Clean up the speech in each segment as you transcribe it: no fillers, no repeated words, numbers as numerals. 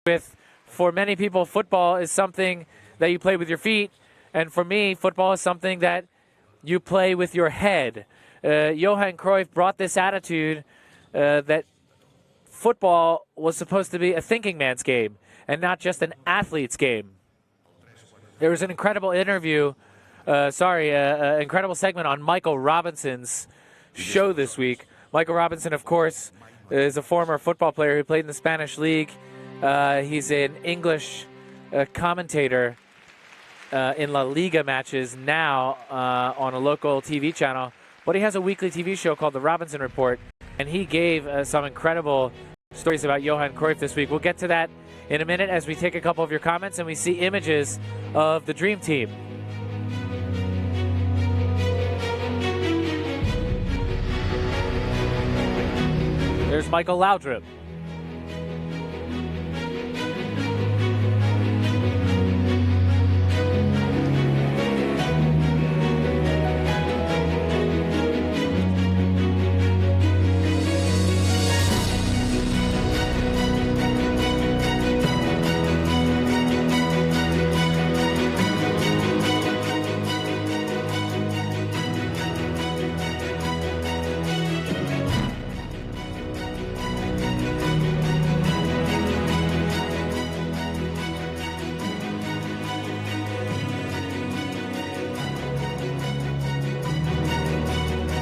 with. For many people, football is something that you play with your feet, and for me, football is something that you play with your head. Johan Cruyff brought this attitude that football was supposed to be a thinking man's game and not just an athlete's game. There was an incredible interview, incredible segment on Michael Robinson's show this week. Michael Robinson, of course, is a former football player who played in the Spanish League. He's an English commentator in La Liga matches now on a local TV channel. But he has a weekly TV show called The Robinson Report, and he gave some incredible stories about Johan Cruyff this week. We'll get to that in a minute as we take a couple of your comments and we see images of the Dream Team. There's Michael Laudrup.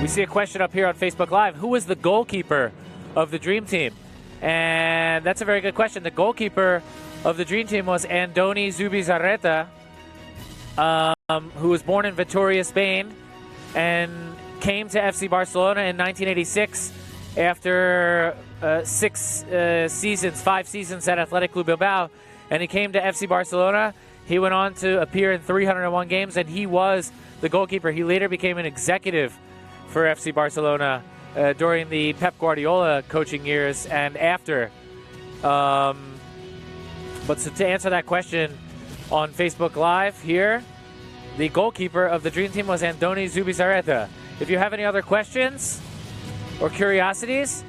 We see a question up here on Facebook Live. Who was the goalkeeper of the Dream Team? And that's a very good question. The goalkeeper of the Dream Team was Andoni Zubizarreta, who was born in Vitoria, Spain, and came to FC Barcelona in 1986 after 5 seasons at Athletic Club Bilbao. And he came to FC Barcelona. He went on to appear in 301 games, and he was the goalkeeper. He later became an executive for FC Barcelona during the Pep Guardiola coaching years and after. But so to answer that question on Facebook Live here, the goalkeeper of the Dream Team was Andoni Zubizarreta. If you have any other questions or curiosities,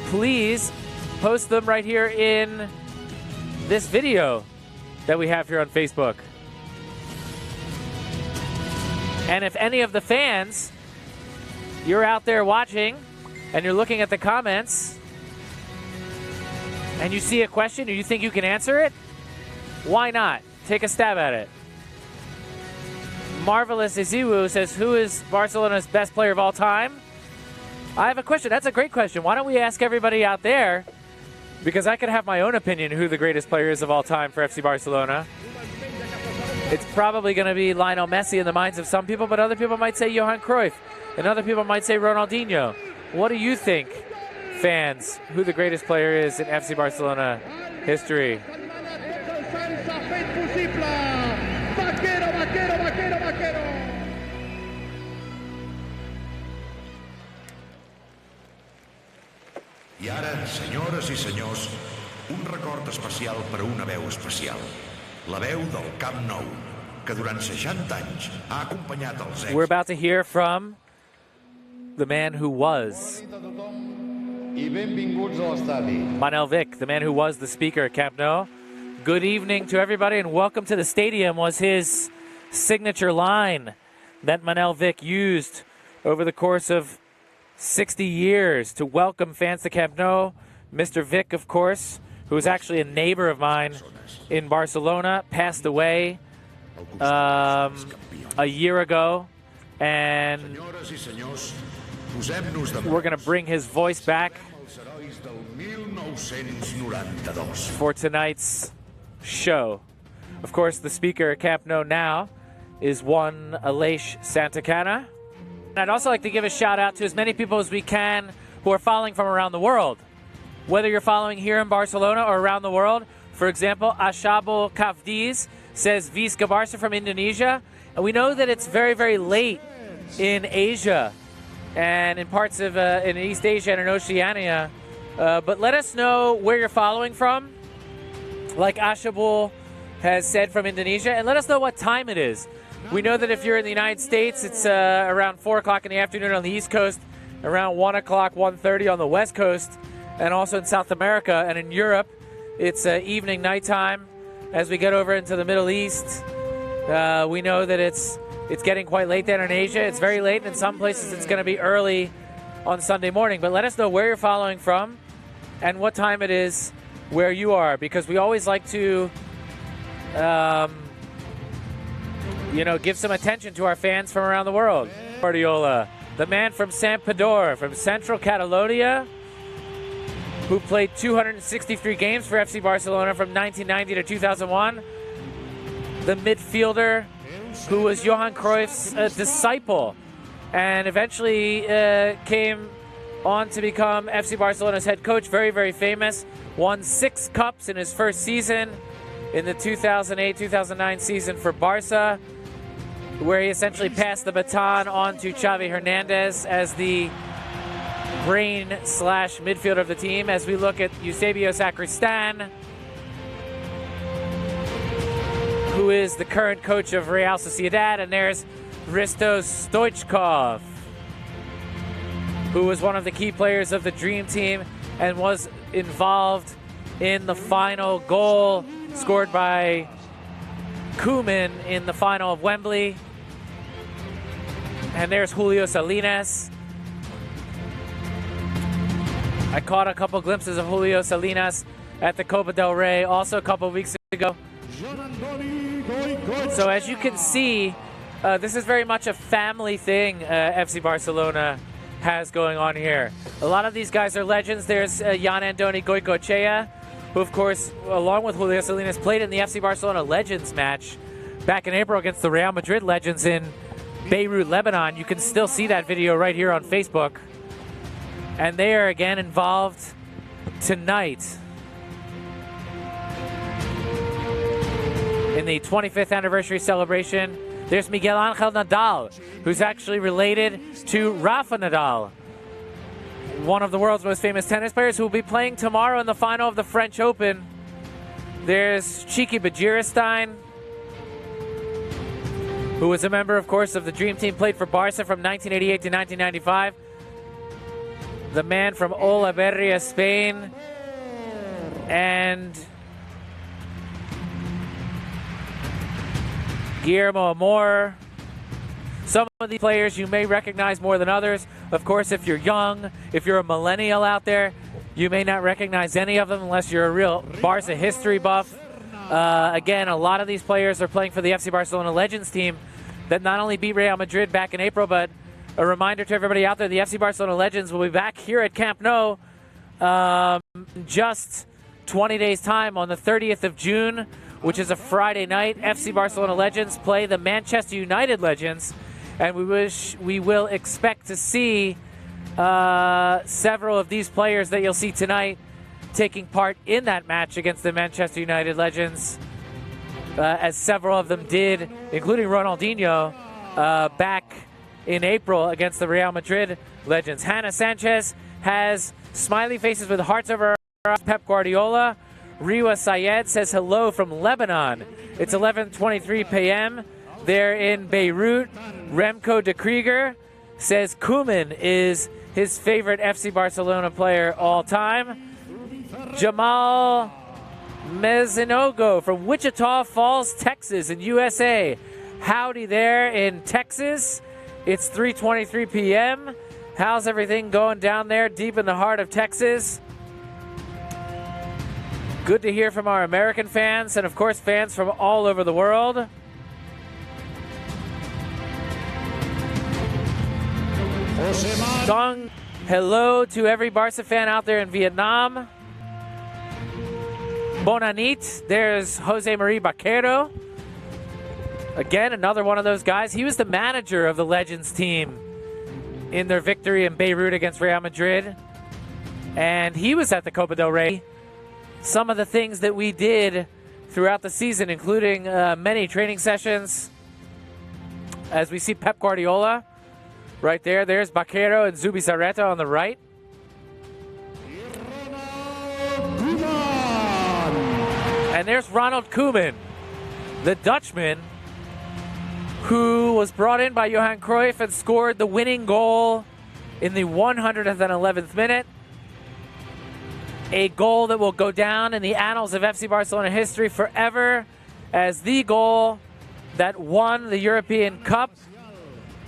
please post them right here in this video that we have here on Facebook. And if any of the fans, you're out there watching and you're looking at the comments and you see a question and you think you can answer it, why not? Take a stab at it. Marvelous Iziwu says, who is Barcelona's best player of all time? I have a question. That's a great question. Why don't we ask everybody out there, because I could have my own opinion who the greatest player is of all time for FC Barcelona. It's probably going to be Lionel Messi in the minds of some people, but other people might say Johan Cruyff. And other people might say Ronaldinho. What do you think, fans, who the greatest player is in FC Barcelona history? I ara, senyores i senyors, un record especial per a una veu especial. La veu del Camp Nou, que durant 60 anys ha acompanyat els We're about to hear from the man who was Manel Vic, the man who was the speaker at Camp Nou. Good evening to everybody and welcome to the stadium was his signature line that Manel Vic used over the course of 60 years to welcome fans to Camp Nou. Mr. Vic, of course, who was actually a neighbor of mine in Barcelona, passed away a year ago, and we're going to bring his voice back for tonight's show. Of course, the speaker at Camp Nou now is one Aleix Santacana. And I'd also like to give a shout out to as many people as we can who are following from around the world. Whether you're following here in Barcelona or around the world, for example, Ashabo Kavdiz says Visca Barca from Indonesia. And we know that it's very, very late in Asia and in parts of in East Asia and in Oceania. But let us know where you're following from, like Ashabul has said from Indonesia, and let us know what time it is. We know that if you're in the United States, it's around 4 o'clock in the afternoon on the East Coast, around 1 o'clock, 1:30 on the West Coast, and also in South America and in Europe, It's evening, nighttime. As we get over into the Middle East, we know that it's getting quite late there in Asia. It's very late, and in some places it's going to be early on Sunday morning. But let us know where you're following from and what time it is where you are, because we always like to give some attention to our fans from around the world. Guardiola, the man from Santpedor, from Central Catalonia, who played 263 games for FC Barcelona from 1990 to 2001. The midfielder who was Johan Cruyff's disciple and eventually came on to become FC Barcelona's head coach. Very, very famous. Won 6 cups in his first season in the 2008-2009 season for Barca, where he essentially passed the baton on to Xavi Hernandez as the brain/midfielder of the team. As we look at Eusebio Sacristan, who is the current coach of Real Sociedad, and there's Hristo Stoichkov, who was one of the key players of the Dream Team and was involved in the final goal scored by Koeman in the final of Wembley. And there's Julio Salinas. I caught a couple glimpses of Julio Salinas at the Copa del Rey also a couple weeks ago. So as you can see, this is very much a family thing FC Barcelona has going on here. A lot of these guys are legends. There's Jan Andoni Goicoechea, who of course, along with Julio Salinas, played in the FC Barcelona Legends match back in April against the Real Madrid Legends in Beirut, Lebanon. You can still see that video right here on Facebook. And they are again involved tonight in the 25th anniversary celebration. There's Miguel Angel Nadal, who's actually related to Rafa Nadal, one of the world's most famous tennis players, who will be playing tomorrow in the final of the French Open. There's Chiki Begiristain, who was a member, of course, of the Dream Team, played for Barca from 1988 to 1995. The man from Olavarria, Spain. And Guillermo Amor. Some of these players you may recognize more than others. Of course, if you're young, if you're a millennial out there, you may not recognize any of them unless you're a real Barca history buff. Again, a lot of these players are playing for the FC Barcelona Legends team that not only beat Real Madrid back in April, but a reminder to everybody out there, the FC Barcelona Legends will be back here at Camp Nou just 20 days' time on the 30th of June, which is a Friday night. FC Barcelona Legends play the Manchester United Legends, and we will expect to see several of these players that you'll see tonight taking part in that match against the Manchester United Legends, as several of them did, including Ronaldinho, back in April against the Real Madrid Legends. Hannah Sanchez has smiley faces with hearts over her eyes. Pep Guardiola. Riwa Sayed says hello from Lebanon. It's 11:23 p.m. there in Beirut. Remco de Krieger says Koeman is his favorite FC Barcelona player all time. Jamal Mezinogo from Wichita Falls, Texas in USA. Howdy there in Texas. It's 3:23 p.m. How's everything going down there deep in the heart of Texas? Good to hear from our American fans and, of course, fans from all over the world. Dong, hello to every Barca fan out there in Vietnam. Bonanit, there's Jose Marie Baquero. Again, another one of those guys. He was the manager of the Legends team in their victory in Beirut against Real Madrid. And he was at the Copa del Rey. Some of the things that we did throughout the season, including many training sessions. As we see Pep Guardiola right there. There's Baquero and Zubizarreta on the right. And there's Ronald Koeman, the Dutchman, who was brought in by Johan Cruyff and scored the winning goal in the 111th minute. a goal that will go down in the annals of FC Barcelona history forever as the goal that won the European Cup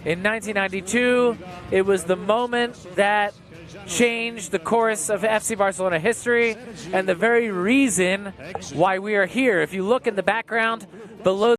in 1992. It was the moment that changed the course of FC Barcelona history and the very reason why we are here. If you look in the background below